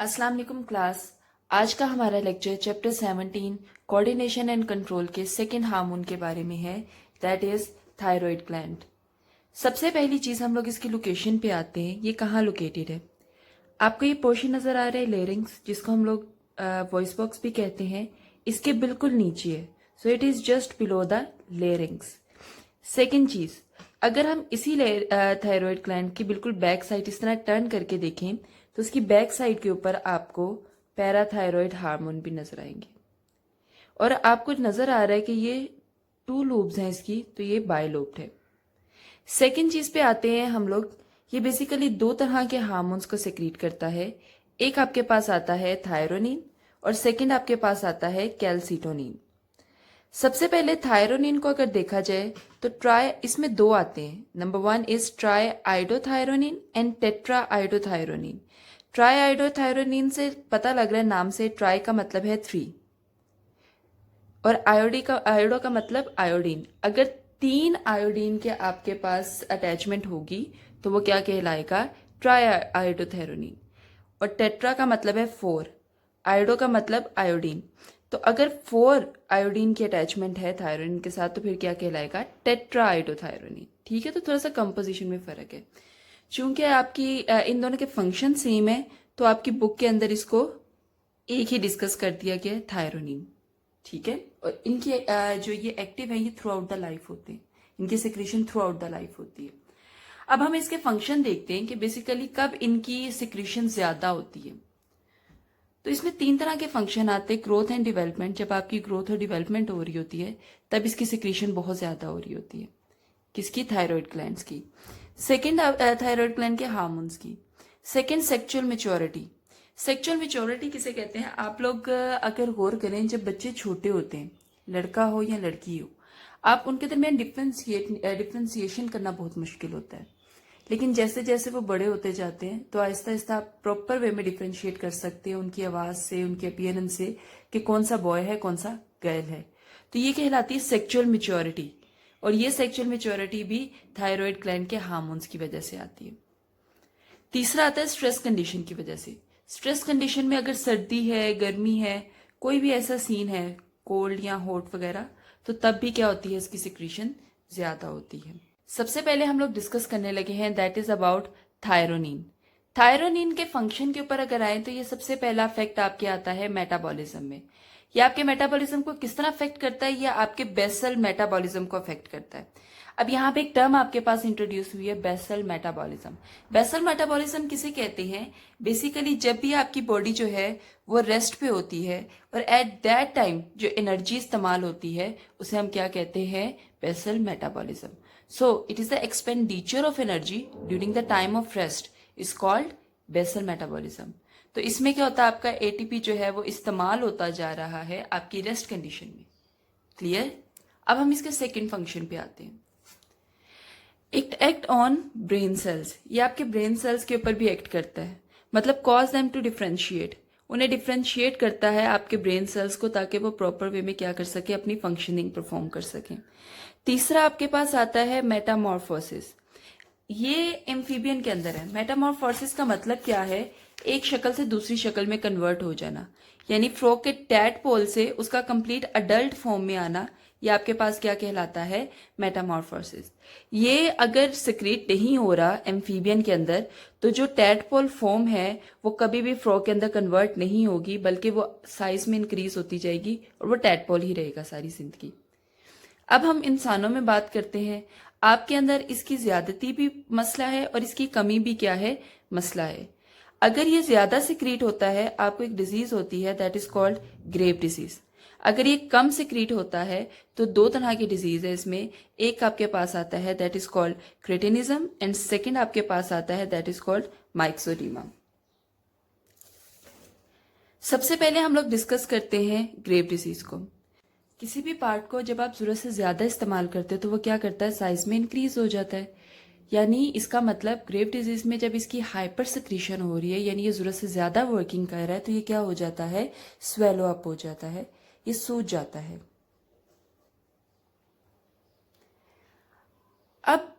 अस्सलाम वालेकुम क्लास। आज का हमारा lecture chapter 17 coordination and control के सेकंड हार्मोन के बारे में है, दैट इज थायराइड ग्लैंड। सबसे पहली चीज हम लोग इसकी लोकेशन पे आते हैं। ये कहाँ लोकेटेड है? आपको ये पोर्शन नजर आ रहा है लेरिंग्स, जिसको हम लोग वॉइस बॉक्स भी कहते हैं, इसके बिल्कुल नीचे है। सो it is just below the larynx. Second चीज, अगर हम इसी थायराइड ग्लैंड की बिल्कुल बैक साइड इस तरह टर्न करके देखें तो उसकी बैक साइड के ऊपर आपको पैराथायरॉयड हार्मोन भी नजर आएंगे। और आपको नजर आ रहा है कि ये 2 लूब्स हैं इसकी, तो ये बायलोब्ड है। सेकेंड चीज पे आते हैं हम लोग। ये बेसिकली 2 तरह के हार्मोन्स को सेक्रीट करता है। एक आपके पास आता है थायरोनिन और सेकेंड आपके पास आता है कैल्सिटोनिन। सबसे पहले थायरोनिन को अगर देखा जाए तो इसमें 2 आते हैं। Number 1 is try iodothyronine and tetra iodothyronine. Try iodothyronine से पता लग रहा है नाम से, ट्राई का मतलब है 3 और आयोडो का मतलब आयोडीन। अगर 3 आयोडीन के आपके पास अटैचमेंट होगी तो वो क्या कहलाएगा? Try iodothyronine. और टेट्रा का मतलब है 4, आयोडो का मतलब आयोडीन। तो अगर 4 आयोडीन की अटैचमेंट है थायरोनिन के साथ तो फिर क्या कहलाएगा? Tetra iodothyronine. ठीक है, तो थोड़ा सा कंपोजिशन में फर्क है। चूंकि आपकी इन दोनों के फंक्शन सेम है तो आपकी बुक के अंदर इसको एक ही डिस्कस कर दिया गया है, थायरोनिन। ठीक है, और इनकी जो ये एक्टिव है ये थ्रू आउट द लाइफ होते हैं, इनकी secretion through out the life होती है। अब हम इसके फंक्शन देखते हैं कि बेसिकली कब इनकी सिक्रीशन ज्यादा होती है। तो इसमें 3 तरह के फंक्शन आते हैं। ग्रोथ एंड डेवलपमेंट, जब आपकी ग्रोथ और डेवलपमेंट हो रही होती है तब इसकी सिक्रीशन बहुत ज्यादा हो रही होती है। किसकी? थायराइड ग्लैंड्स की। सेकेंड थायराइड ग्लैंड के हार्मोन्स की। Second sexual maturity. Sexual maturity किसे कहते हैं? आप लोग अगर गौर करें, जब बच्चे छोटे होते हैं, लड़का हो या लड़की हो, आप उनके दरमियान डिफ्रेंसिएशन करना बहुत मुश्किल होता है। लेकिन जैसे जैसे वो बड़े होते जाते हैं तो आहिस्ता आहिस्ता आप प्रॉपर वे में डिफ्रेंशिएट कर सकते हैं उनकी आवाज से, उनके अपीयरेंस से, कि कौन सा बॉय है कौन सा गर्ल है। तो ये कहलाती है सेक्चुअल मेच्योरिटी। और ये सेक्चुअल मेच्योरिटी भी थायराइड ग्लैंड के हार्मोन्स की वजह से आती है। तीसरा आता है स्ट्रेस कंडीशन की वजह से। स्ट्रेस कंडीशन में अगर सर्दी है, गर्मी है, कोई भी ऐसा सीन है, कोल्ड या हॉट वगैरह, तो तब भी क्या होती है? इसकी सिक्रीशन ज्यादा होती है। सबसे पहले हम लोग डिस्कस करने लगे हैं, that is about thyronine. Thyronine के फंक्शन के ऊपर अगर आए तो ये सबसे पहला इफेक्ट आपके आता है मेटाबॉलिज्म में। ये आपके मेटाबॉलिज्म को किस तरह अफेक्ट करता है? ये आपके बेसल मेटाबॉलिज्म को अफेक्ट करता है। अब यहाँ पे एक टर्म आपके पास इंट्रोड्यूस हुई है, बेसल मेटाबॉलिज्म। बेसल मेटाबॉलिज्म किसे कहते हैं? बेसिकली जब भी आपकी बॉडी जो है वो रेस्ट पे होती है और एट दैट टाइम जो एनर्जी इस्तेमाल होती है उसे हम क्या कहते हैं? Basal metabolism. So it is the expenditure of energy during the time of rest is called basal metabolism. तो इसमें क्या होता है? आपका एटीपी जो है वो इस्तेमाल होता जा रहा है आपकी रेस्ट कंडीशन में। क्लियर? अब हम इसके सेकंड फंक्शन पे आते हैं। It act on brain cells. ये आपके ब्रेन सेल्स के ऊपर भी एक्ट करता है, मतलब कॉज देम टू डिफ्रेंशिएट। उन्हें डिफ्रेंशिएट करता है आपके ब्रेन सेल्स को, ताकि वो प्रॉपर वे में क्या कर सके? अपनी फंक्शनिंग परफॉर्म कर सकें। तीसरा आपके पास आता है मेटामॉर्फोसिस। ये एम्फीबियन के अंदर है। मेटामॉर्फोसिस का मतलब क्या है? एक शक्ल से दूसरी शक्ल में कन्वर्ट हो जाना, यानी फ्रॉग के टैडपोल से उसका कंप्लीट अडल्ट फॉर्म में आना। ये आपके पास क्या कहलाता है? मेटामॉर्फोसिस। ये अगर सिक्रीट नहीं हो रहा एम्फीबियन के अंदर तो जो टैडपोल फॉर्म है वो कभी भी फ्रॉग के अंदर कन्वर्ट नहीं होगी, बल्कि वो साइज में इंक्रीज होती जाएगी और वो टैडपोल ही रहेगा सारी जिंदगी। अब हम इंसानों में बात करते हैं। आपके अंदर इसकी ज्यादती भी मसला है और इसकी कमी भी क्या है? मसला है। अगर ये ज्यादा सिक्रीट होता है आपको एक डिजीज होती है, that is called grave disease. अगर ये कम सिक्रीट होता है तो 2 तरह की डिजीज है इसमें। एक आपके पास आता है that is called cretinism and second आपके पास आता है दैट इज कॉल्ड माइक्सोडीमा। सबसे पहले हम लोग डिस्कस करते हैं ग्रेव डिजीज को। किसी भी पार्ट को जब आप जरूरत से ज्यादा इस्तेमाल करते हो तो वो क्या करता है? साइज में इंक्रीज हो जाता है। यानी इसका मतलब ग्रेव डिजीज में जब इसकी हाइपर सिक्रीशन हो रही है, यानी ये जरूरत से ज्यादा वर्किंग कर रहा है, तो ये क्या हो जाता है? स्वेलो अप हो जाता है, ये सूज जाता है। अब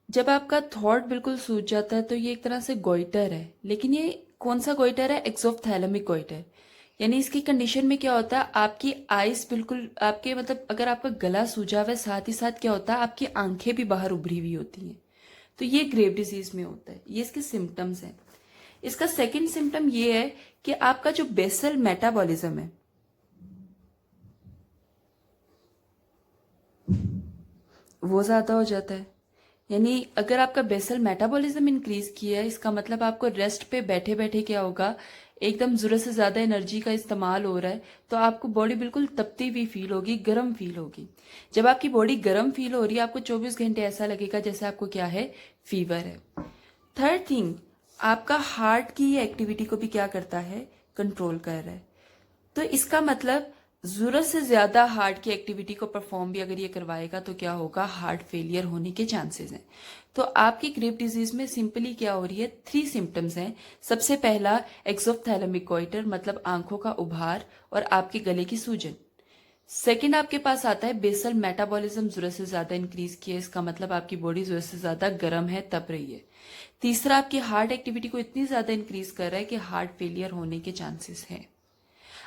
जब आपका थॉट बिल्कुल सूज जाता है तो ये एक तरह से गोइटर है, लेकिन ये कौन सा गोइटर है? एक्सोप्थैलेमिक गोइटर। यानी इसकी कंडीशन में क्या होता है, आपकी आइज बिल्कुल आपके मतलब अगर आपका गला सूजा हुआ है, साथ ही साथ क्या होता है आपकी आंखें भी बाहर उभरी हुई होती हैं। तो ये ग्रेव डिजीज में होता है, ये इसके सिम्टम्स हैं। इसका सेकंड सिम्टम ये है कि आपका जो बेसल मेटाबॉलिज्म है वो ज्यादा हो जाता है। यानी अगर आपका बेसल मेटाबॉलिज्म इंक्रीज किया है, इसका मतलब आपको रेस्ट पे बैठे बैठे क्या होगा, एकदम जरूरत से ज्यादा एनर्जी का इस्तेमाल हो रहा है, तो आपको बॉडी बिल्कुल तपती हुई फील होगी, गर्म फील होगी। जब आपकी बॉडी गर्म फील हो रही है, आपको 24 घंटे ऐसा लगेगा जैसे आपको क्या है, फीवर है। थर्ड थिंग, आपका हार्ट की एक्टिविटी को भी क्या करता है, कंट्रोल कर रहा है। तो इसका मतलब जरूरत से ज्यादा हार्ट की एक्टिविटी को परफॉर्म भी अगर ये करवाएगा तो क्या होगा, हार्ट फेलियर होने के चांसेस हैं। तो आपकी ग्रेव डिजीज में सिंपली क्या हो रही है, 3 सिम्टम्स हैं। सबसे पहला एक्सोप्थैलेमिक गोइटर मतलब आंखों का उभार और आपके गले की सूजन। सेकंड आपके पास आता है बेसल मेटाबॉलिज्म जरूरत से ज्यादा इंक्रीज किया, इसका मतलब आपकी बॉडी जरूरत से ज्यादा गर्म है, तप रही है। तीसरा आपकी हार्ट एक्टिविटी को इतनी ज्यादा इंक्रीज कर रहा है कि हार्ट फेलियर होने के चांसेस हैं।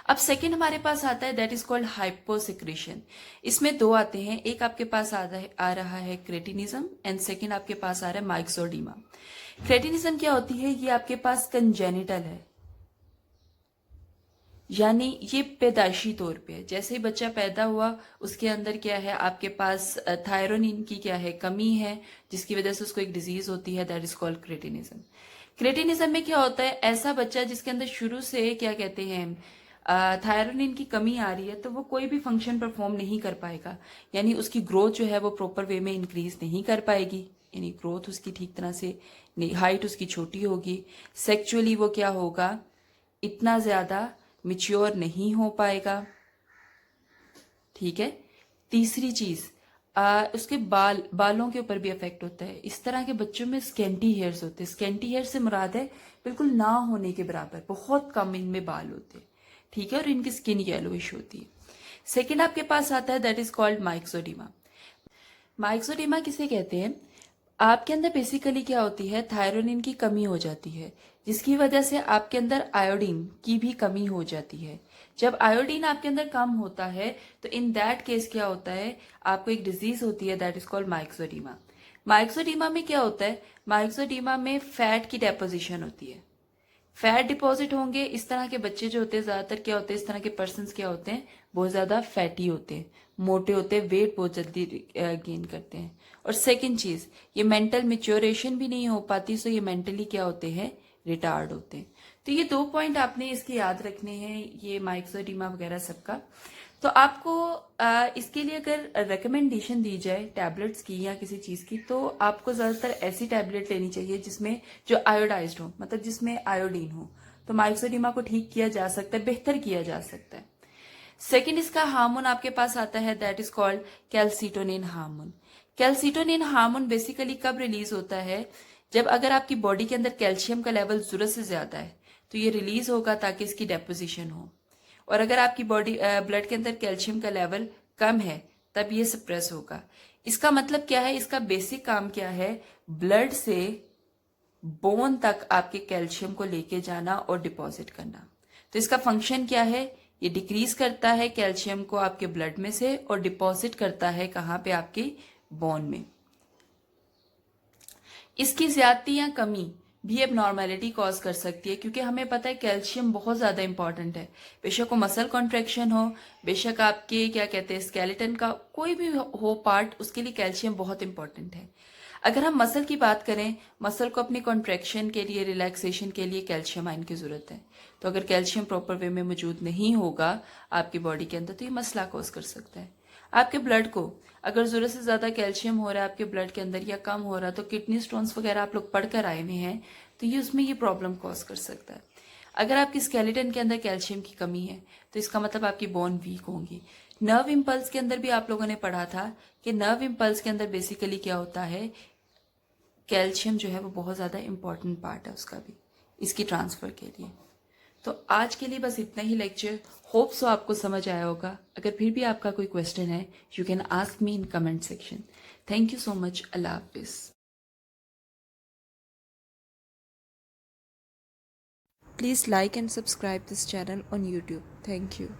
अब सेकंड हमारे पास आता है दैट इज कॉल्ड हाइपोसिक्रेशन। इसमें 2 आते हैं, एक आपके पास आ रहा है क्रेटिनिज्म एंड सेकंड आपके पास आ रहा है माइक्सोडीमा। क्रेटिनिज्म क्या होती है, ये आपके पास कंजेनिटल है, यानी ये पैदाइशी तौर पे है। जैसे ही बच्चा पैदा हुआ उसके अंदर क्या है, आपके पास थायरोनिन की क्या है, कमी है, जिसकी वजह से उसको एक डिजीज होती है that is called cretinism. Cretinism में क्या होता है, ऐसा बच्चा जिसके अंदर शुरू से क्या कहते हैं थायरोनिन की कमी आ रही है, तो वो कोई भी फंक्शन परफॉर्म नहीं कर पाएगा। यानी उसकी ग्रोथ जो है वो प्रॉपर वे में इंक्रीज नहीं कर पाएगी, यानी ग्रोथ उसकी ठीक तरह से नहीं, हाइट उसकी छोटी होगी। सेक्चुअली वो क्या होगा, इतना ज्यादा मिच्योर नहीं हो पाएगा। ठीक है। तीसरी चीज, उसके बालों के ऊपर भी इफेक्ट होता है। इस तरह के बच्चों में स्केंटी हेयर्स होते हैं। स्केंटी हेयर से मुराद है बिल्कुल ना होने के बराबर, बहुत कम इनमें बाल होते हैं। ठीक है, और इनकी स्किन येलोइश होती है। सेकेंड आपके पास आता है दैट इज कॉल्ड माइक्सोडीमा। माइक्सोडीमा किसे कहते हैं, आपके अंदर बेसिकली क्या होती है, थायरोनिन की कमी हो जाती है, जिसकी वजह से आपके अंदर आयोडीन की भी कमी हो जाती है। जब आयोडीन आपके अंदर कम होता है तो इन दैट केस क्या होता है, आपको एक डिजीज होती है दैट इज कॉल्ड माइक्सोडीमा। माइक्सोडीमा में क्या होता है, माइक्सोडीमा में फैट की डेपोजिशन होती है, फैट डिपॉजिट होंगे। इस तरह के बच्चे जो होते हैं ज्यादातर क्या होते हैं, इस तरह के पर्सन क्या होते हैं, बहुत ज्यादा फैटी होते हैं, मोटे होते हैं, वेट बहुत जल्दी गेन करते हैं। और सेकंड चीज, ये मेंटल मेच्योरेशन भी नहीं हो पाती, सो ये मेंटली क्या होते हैं, रिटार्ड होते हैं। तो ये 2 पॉइंट आपने इसके याद रखने हैं, ये माइक्सोडीमा वगैरह सबका। तो आपको इसके लिए अगर रिकमेंडेशन दी जाए टैबलेट्स की या किसी चीज की, तो आपको ज्यादातर ऐसी टैबलेट लेनी चाहिए जिसमें जो आयोडाइज्ड हो, मतलब जिसमें आयोडीन हो। तो माइक्सोडीमा को ठीक किया जा सकता है, बेहतर किया जा सकता है। सेकेंड इसका हार्मोन आपके पास आता है that is called calcitonin hormone. Calcitonin hormone basically कब रिलीज होता है, जब अगर आपकी बॉडी के अंदर कैल्शियम का लेवल जरूरत से ज्यादा है तो ये रिलीज होगा ताकि इसकी डेपोजिशन हो। और अगर आपकी बॉडी ब्लड के अंदर कैल्शियम का लेवल कम है तब ये सप्रेस होगा। इसका मतलब क्या है, इसका बेसिक काम क्या है, ब्लड से बोन तक आपके कैल्शियम को लेके जाना और डिपॉजिट करना। तो इसका फंक्शन क्या है, ये डिक्रीज करता है कैल्शियम को आपके ब्लड में से और डिपॉजिट करता है कहाँ पे, आपके बोन में। इसकी ज्यादती या कमी भी एबनॉर्मेलिटी कॉज कर सकती है, क्योंकि हमें पता है कैल्शियम बहुत ज्यादा इंपॉर्टेंट है। बेशक वो मसल कॉन्ट्रैक्शन हो, बेशक आपके क्या कहते हैं स्केलेटन का कोई भी हो पार्ट, उसके लिए कैल्शियम बहुत इंपॉर्टेंट है। अगर हम मसल की बात करें, मसल को अपनी कॉन्ट्रैक्शन के लिए, रिलैक्सेशन के लिए कैल्शियम आयन की जरूरत है। तो अगर कैल्शियम प्रॉपर वे में मौजूद नहीं होगा आपकी बॉडी के अंदर तो ये मसला कॉज कर सकता है। आपके ब्लड को अगर जरूरत से ज्यादा कैल्शियम हो रहा है आपके ब्लड के अंदर या कम हो रहा है, तो किडनी स्टोन्स वगैरह आप लोग पढ़कर आए हुए हैं, तो ये उसमें ये प्रॉब्लम कॉज कर सकता है। अगर आपकी स्केलेटन के अंदर कैल्शियम की कमी है तो इसका मतलब आपकी बोन वीक होंगी। नर्व इम्पल्स के अंदर भी आप लोगों ने पढ़ा था कि नर्व इम्पल्स के अंदर बेसिकली क्या होता है, कैल्शियम जो है वो बहुत ज़्यादा इंपॉर्टेंट पार्ट है उसका भी, इसकी ट्रांसफर के लिए। तो आज के लिए बस इतना ही लेक्चर, होप सो आपको समझ आया होगा। अगर फिर भी आपका कोई क्वेश्चन है you can ask me in comment section. Thank you so much. Allah Hafiz. Please like and subscribe this channel on YouTube. Thank you.